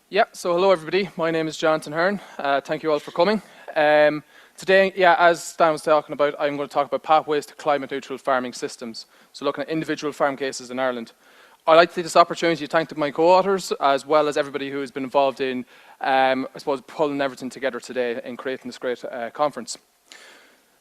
Yeah, so hello everybody. My name is Jonathan Herron. Thank you all for coming. Today, as Stan was talking about, I'm going to talk about pathways to climate neutral farming systems. So looking at individual farm cases in Ireland. I'd like to take this opportunity to thank my co-authors as well as everybody who has been involved in, I suppose, pulling everything together today in creating this great conference.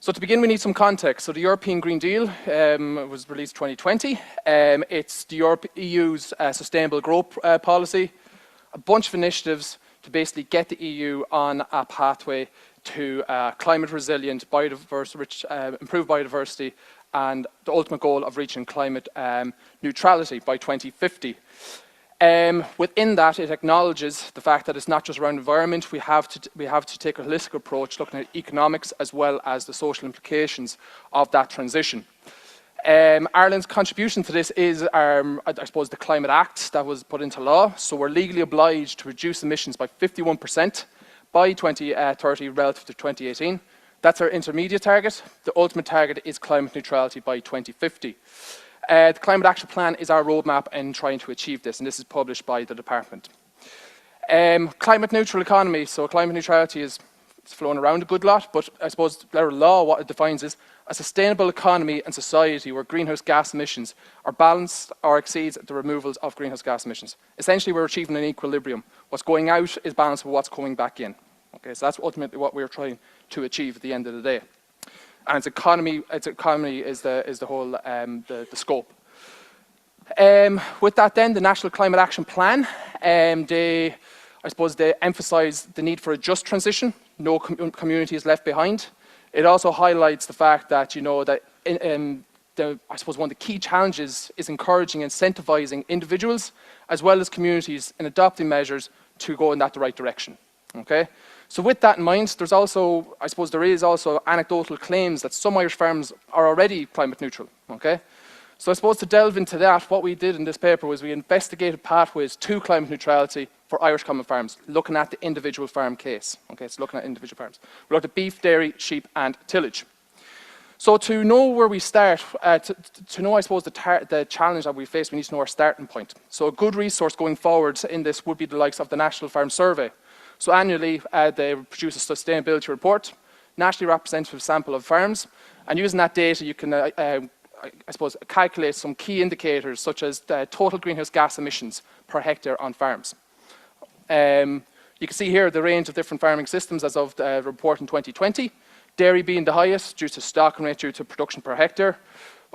So to begin, we need some context. So the European Green Deal was released 2020. It's the EU's sustainable growth policy, a bunch of initiatives to basically get the EU on a pathway to climate resilient, biodiverse, improved biodiversity, and the ultimate goal of reaching climate neutrality by 2050. Within that, it acknowledges the fact that it's not just around environment. We have to take a holistic approach, looking at economics as well as the social implications of that transition. Ireland's contribution to this is, I suppose, the Climate Act that was put into law. So we're legally obliged to reduce emissions by 51% by 2030 relative to 2018. That's our intermediate target. The ultimate target is climate neutrality by 2050. The Climate Action Plan is our roadmap in trying to achieve this, and this is published by the department. Climate neutral economy. So climate neutrality is flown around a good lot, but I suppose our law, what it defines is a sustainable economy and society where greenhouse gas emissions are balanced or exceeds the removals of greenhouse gas emissions. Essentially, we're achieving an equilibrium. What's going out is balanced with what's coming back in. Okay, so that's ultimately what we're trying to achieve at the end of the day. And its economy is the whole the scope. With that, then the National Climate Action Plan, they emphasise the need for a just transition. No community is left behind. It also highlights the fact that I suppose one of the key challenges is encouraging and incentivising individuals as well as communities in adopting measures to go in that the right direction. Okay. So with that in mind, there is also anecdotal claims that some Irish farms are already climate neutral. Okay. So I suppose to delve into that, what we did in this paper was we investigated pathways to climate neutrality for Irish common farms, looking at the individual farm case. Okay, so looking at individual farms. We looked at beef, dairy, sheep, and tillage. So to know where we start, to know, I suppose, the challenge that we face, we need to know our starting point. So a good resource going forward in this would be the likes of the National Farm Survey. So annually, they produce a sustainability report, nationally representative sample of farms, and using that data, you can, I suppose, calculate some key indicators such as the total greenhouse gas emissions per hectare on farms. You can see here the range of different farming systems as of the report in 2020. Dairy being the highest due to stocking rate due to production per hectare,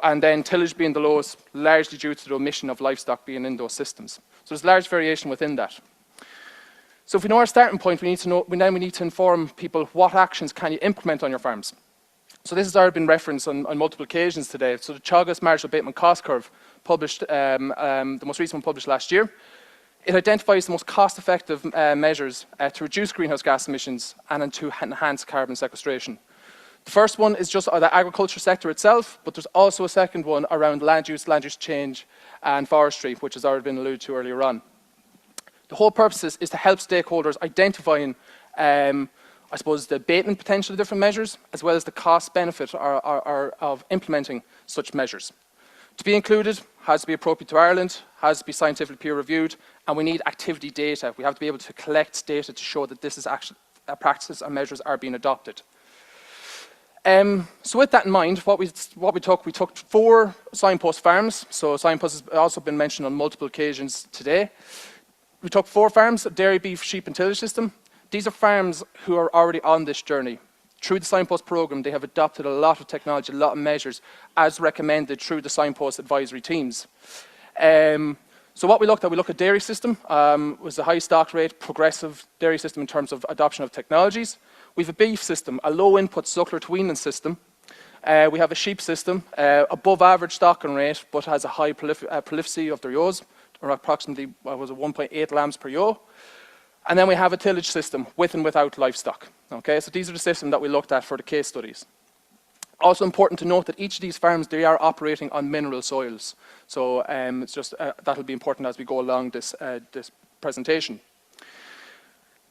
and then tillage being the lowest, largely due to the omission of livestock being in those systems. So there's large variation within that. So if we know our starting point, we need to inform people what actions can you implement on your farms. So this has already been referenced on multiple occasions today. So the Teagasc marginal abatement cost curve, published, the most recent one published last year, it identifies the most cost-effective measures to reduce greenhouse gas emissions and to enhance carbon sequestration. The first one is just the agriculture sector itself, but there's also a second one around land use change, and forestry, which has already been alluded to earlier on. The whole purpose is to help stakeholders identifying, I suppose, the abatement potential of different measures, as well as the cost benefit of implementing such measures. To be included, has to be appropriate to Ireland, has to be scientifically peer reviewed, and we need activity data. We have to be able to collect data to show that this is actually practices and measures are being adopted. So with that in mind, what we took 4 Signpost farms. So Signpost has also been mentioned on multiple occasions today. We took 4 farms, dairy, beef, sheep, and tillage system. These are farms who are already on this journey. Through the Signpost program, they have adopted a lot of technology, a lot of measures, as recommended through the Signpost advisory teams. So what we looked at dairy system, was a high stock rate, progressive dairy system in terms of adoption of technologies. We have a beef system, a low input suckler to weaning system. We have a sheep system, above average stocking rate, but has a high prolificity of their ewes, or approximately 1.8 lambs per ewe. And then we have a tillage system with and without livestock. Okay, so these are the systems that we looked at for the case studies. Also important to note that each of these farms, they are operating on mineral soils. So it's just that'll be important as we go along this presentation.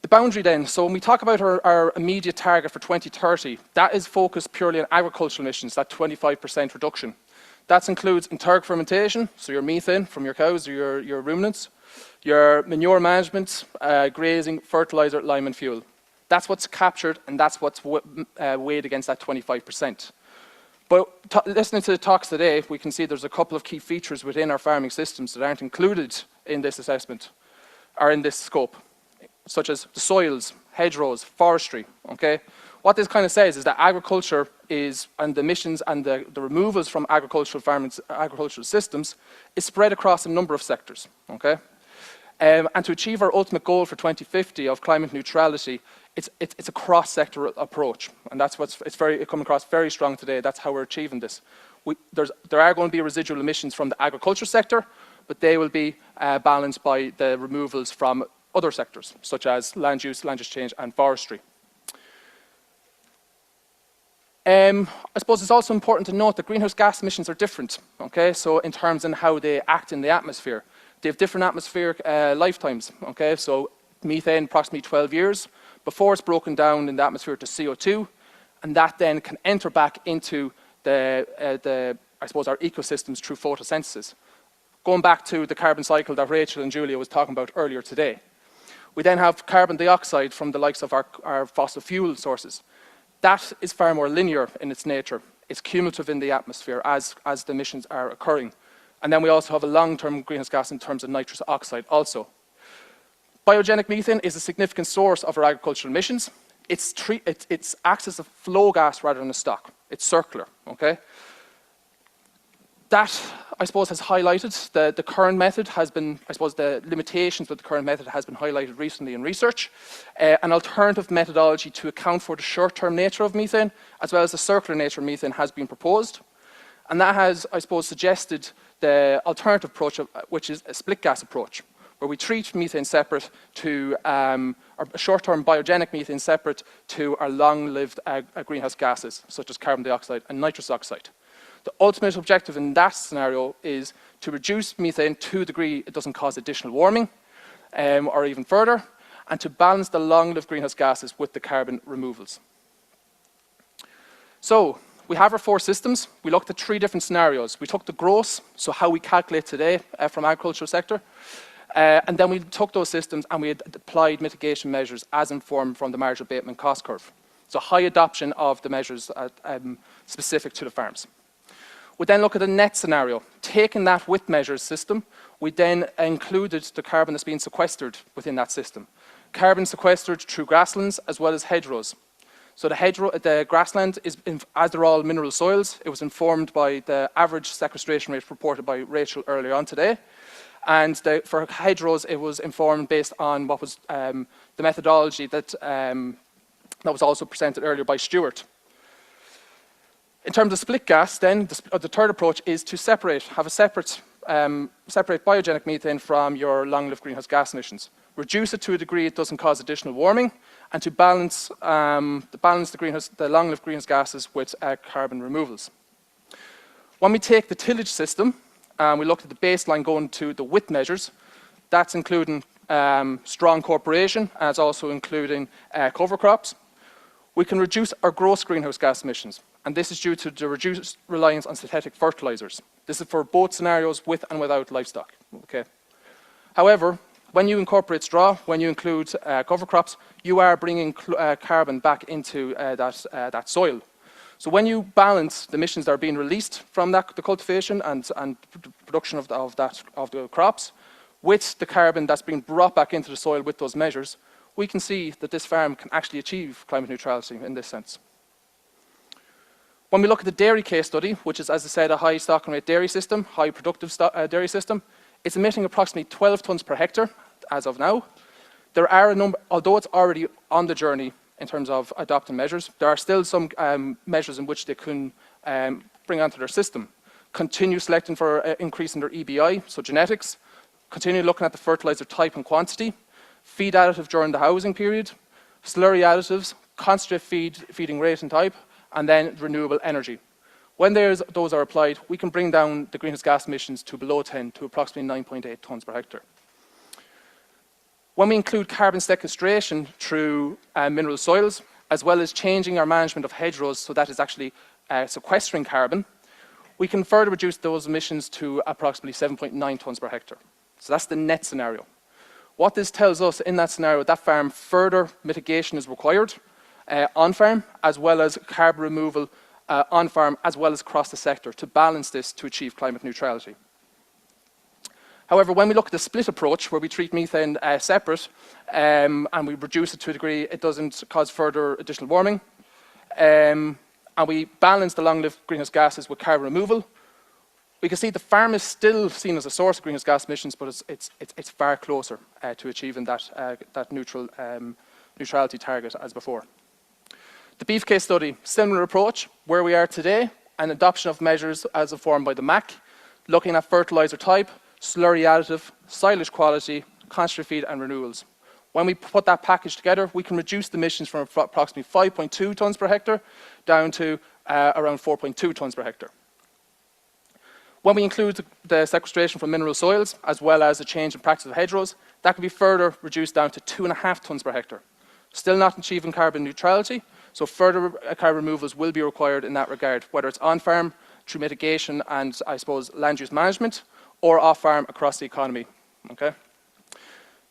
The boundary then, so when we talk about our immediate target for 2030, that is focused purely on agricultural emissions, that 25% reduction. That includes enteric fermentation, so your methane from your cows or your ruminants, Your manure management, grazing, fertilizer, lime and fuel. That's what's captured and that's what's weighed against that 25%. But listening to the talks today, we can see there's a couple of key features within our farming systems that aren't included in this assessment, or in this scope, such as the soils, hedgerows, forestry, okay? What this kind of says is that agriculture is, and the emissions and the removals from agricultural farming, agricultural systems is spread across a number of sectors, okay? And to achieve our ultimate goal for 2050 of climate neutrality, it's a cross-sector approach, and that's what's it's coming across very strong today. That's how we're achieving this. There are going to be residual emissions from the agriculture sector, but they will be balanced by the removals from other sectors, such as land use change, and forestry. I suppose it's also important to note that greenhouse gas emissions are different, okay? So in terms of how they act in the atmosphere. They have different atmospheric lifetimes, okay? So methane, approximately 12 years, before it's broken down in the atmosphere to CO2, and that then can enter back into I suppose, our ecosystems through photosynthesis. Going back to the carbon cycle that Rachel and Julia was talking about earlier today. We then have carbon dioxide from the likes of our fossil fuel sources. That is far more linear in its nature. It's cumulative in the atmosphere as the emissions are occurring. And then we also have a long-term greenhouse gas in terms of nitrous oxide also. Biogenic methane is a significant source of our agricultural emissions. It acts as a flow gas rather than a stock. It's circular, okay? That, I suppose, has highlighted the current method has been, I suppose, the limitations with the current method has been highlighted recently in research. An alternative methodology to account for the short-term nature of methane, as well as the circular nature of methane, has been proposed. And that has, I suppose, suggested the alternative approach, which is a split gas approach, where we treat methane separate to, our short-term biogenic methane separate to our long-lived greenhouse gases, such as carbon dioxide and nitrous oxide. The ultimate objective in that scenario is to reduce methane to a degree it doesn't cause additional warming, or even further, and to balance the long-lived greenhouse gases with the carbon removals. So, we have our 4 systems. We looked at 3 different scenarios. We took the gross, so how we calculate today from agricultural sector, and then we took those systems and we had applied mitigation measures as informed from the marginal abatement cost curve. So high adoption of the measures specific to the farms. We then look at the net scenario. Taking that with measures system, we then included the carbon that's being sequestered within that system. Carbon sequestered through grasslands as well as hedgerows. So the grassland, as they're all mineral soils, it was informed by the average sequestration rate reported by Rachel earlier on today. And for hedgerows, it was informed based on what was the methodology that was also presented earlier by Stuart. In terms of split gas, then, the third approach is to have a separate biogenic methane from your long-lived greenhouse gas emissions. Reduce it to a degree it doesn't cause additional warming, and to balance the long-lived greenhouse gases with carbon removals. When we take the tillage system, we looked at the baseline going to the width measures. That's including strong corporation, and it's also including cover crops. We can reduce our gross greenhouse gas emissions, and this is due to the reduced reliance on synthetic fertilizers. This is for both scenarios with and without livestock. Okay. However, when you incorporate straw, when you include cover crops, you are bringing carbon back into that soil. So when you balance the emissions that are being released from the cultivation and production of the crops with the carbon that's being brought back into the soil with those measures, we can see that this farm can actually achieve climate neutrality in this sense. When we look at the dairy case study, which is, as I said, a high stocking rate dairy system, high productive dairy system, it's emitting approximately 12 tonnes per hectare as of now. There are a number, although it's already on the journey in terms of adopting measures, there are still some measures in which they can bring onto their system. Continue selecting for increasing their EBI, so genetics, continue looking at the fertilizer type and quantity, feed additive during the housing period, slurry additives, concentrate feeding rate and type, and then renewable energy. When those are applied, we can bring down the greenhouse gas emissions to below 10 to approximately 9.8 tonnes per hectare. When we include carbon sequestration through mineral soils, as well as changing our management of hedgerows so that is actually sequestering carbon, we can further reduce those emissions to approximately 7.9 tonnes per hectare. So that's the net scenario. What this tells us in that scenario, that farm, further mitigation is required on farm, as well as carbon removal on farm, as well as across the sector to balance this to achieve climate neutrality. However, when we look at the split approach, where we treat methane separate and we reduce it to a degree it doesn't cause further additional warming, and we balance the long-lived greenhouse gases with carbon removal, we can see the farm is still seen as a source of greenhouse gas emissions, but it's far closer to achieving that neutrality target as before. The beef case study, similar approach, where we are today, an adoption of measures as informed by the MAC, looking at fertiliser type, slurry additive, silage quality, concentrate feed and renewals. When we put that package together, we can reduce the emissions from approximately 5.2 tonnes per hectare down to around 4.2 tonnes per hectare. When we include the sequestration from mineral soils, as well as a change in practice of hedgerows, that can be further reduced down to 2.5 tonnes per hectare. Still not achieving carbon neutrality, so further carbon removals will be required in that regard, whether it's on-farm, through mitigation and, I suppose, land use management, or off-farm across the economy. Okay?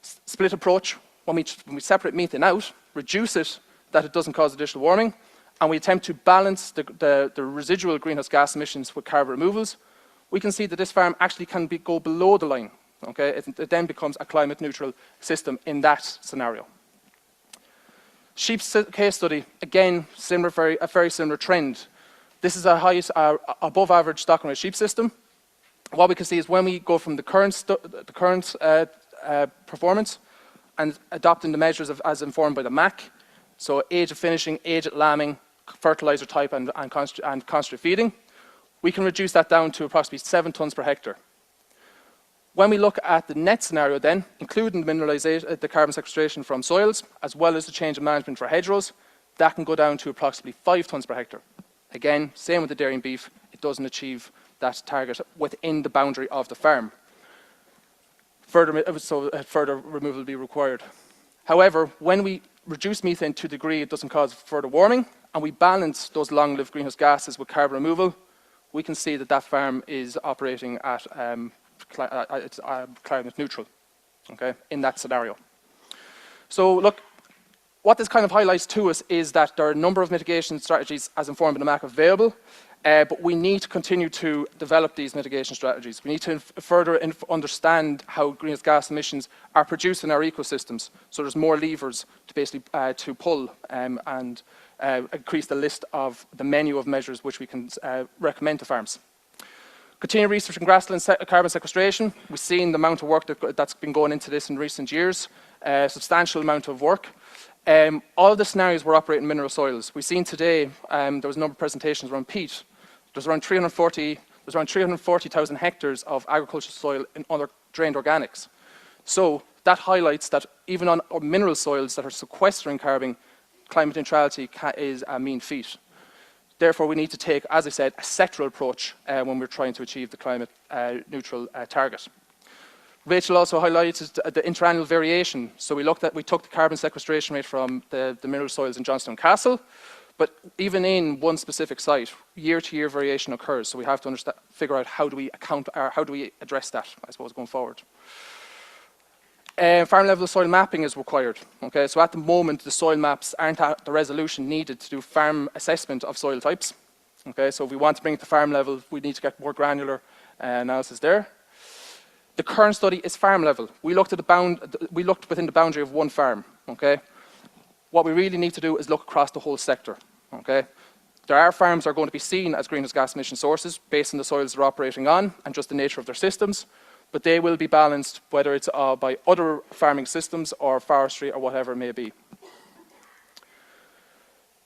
Split approach, when we separate methane out, reduce it that it doesn't cause additional warming, and we attempt to balance the residual greenhouse gas emissions with carbon removals, we can see that this farm actually can go below the line. Okay? It then becomes a climate neutral system in that scenario. Sheep case study, again, a very similar trend. This is a above average stock and raised sheep system. What we can see is when we go from the current performance and adopting the measures as informed by the MAC, so age of finishing, age at lambing, fertiliser type and concentrate feeding, we can reduce that down to approximately 7 tonnes per hectare. When we look at the net scenario then, including the mineralisation, the carbon sequestration from soils, as well as the change in management for hedgerows, that can go down to approximately 5 tonnes per hectare. Again, same with the dairy and beef, it doesn't achieve that target within the boundary of the farm. Further removal will be required. However, when we reduce methane to a degree it doesn't cause further warming, and we balance those long-lived greenhouse gases with carbon removal, we can see that that farm is operating at climate neutral, okay, in that scenario. So look, what this kind of highlights to us is that there are a number of mitigation strategies as informed in the MAC available, but we need to continue to develop these mitigation strategies. We need to further understand how greenhouse gas emissions are produced in our ecosystems, so there's more levers to basically to pull and increase the list of the menu of measures which we can recommend to farms. Continued research in grassland carbon sequestration. We've seen the amount of work that's been going into this in recent years, substantial amount of work. All of the scenarios were operating in mineral soils. We've seen today, there was a number of presentations around peat. There's around 340,000 hectares of agricultural soil in other drained organics. So that highlights that even on mineral soils that are sequestering carbon, climate neutrality is a mean feat. Therefore, we need to take, as I said, a sectoral approach when we're trying to achieve the climate neutral target. Rachel also highlighted the interannual variation. So we took the carbon sequestration rate from the mineral soils in Johnstone Castle, but even in one specific site, year-to-year variation occurs. So we have to figure out how do we address that, I suppose, going forward. Farm level soil mapping is required. Okay, so at the moment, the soil maps aren't at the resolution needed to do farm assessment of soil types. Okay, so if we want to bring it to farm level, we need to get more granular analysis there. The current study is farm level. We looked within the boundary of one farm. Okay, what we really need to do is look across the whole sector. Okay, there are farms that are going to be seen as greenhouse gas emission sources based on the soils they're operating on and just the nature of their systems. But they will be balanced whether it's by other farming systems or forestry or whatever it may be.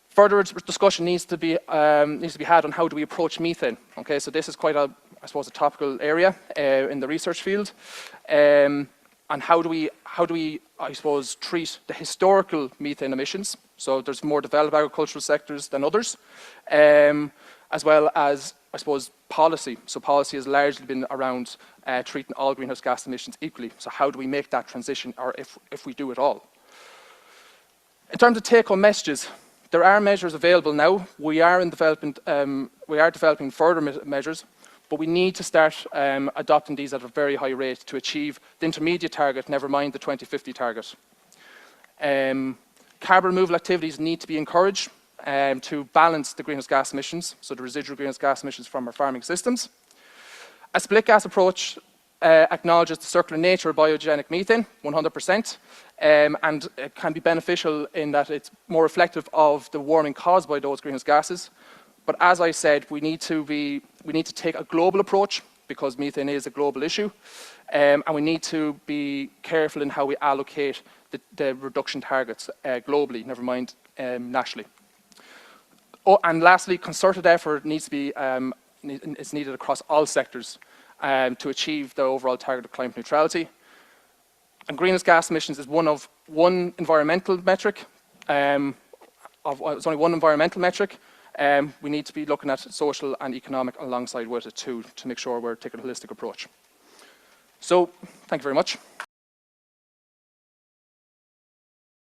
Further discussion needs to be had on how do we approach methane. Okay, so this is quite a topical area in the research field, and how do we I suppose treat the historical methane emissions. So there's more developed agricultural sectors than others, as well as I suppose policy. So policy has largely been around treating all greenhouse gas emissions equally. So how do we make that transition, or if we do it all? In terms of take-home messages, there are measures available now. We are developing further measures, but we need to start adopting these at a very high rate to achieve the intermediate target, never mind the 2050 target. Carbon removal activities need to be encouraged to balance the greenhouse gas emissions, so the residual greenhouse gas emissions from our farming systems. A split gas approach acknowledges the circular nature of biogenic methane, 100%, and it can be beneficial in that it's more reflective of the warming caused by those greenhouse gases. But as I said, we need to take a global approach because methane is a global issue, and we need to be careful in how we allocate the reduction targets globally, never mind nationally. Oh, and lastly, concerted effort needs to be is needed across all sectors to achieve the overall target of climate neutrality. And greenhouse gas emissions is one environmental metric. It's only one environmental metric. We need to be looking at social and economic alongside with it too, to make sure we're taking a holistic approach. So, thank you very much.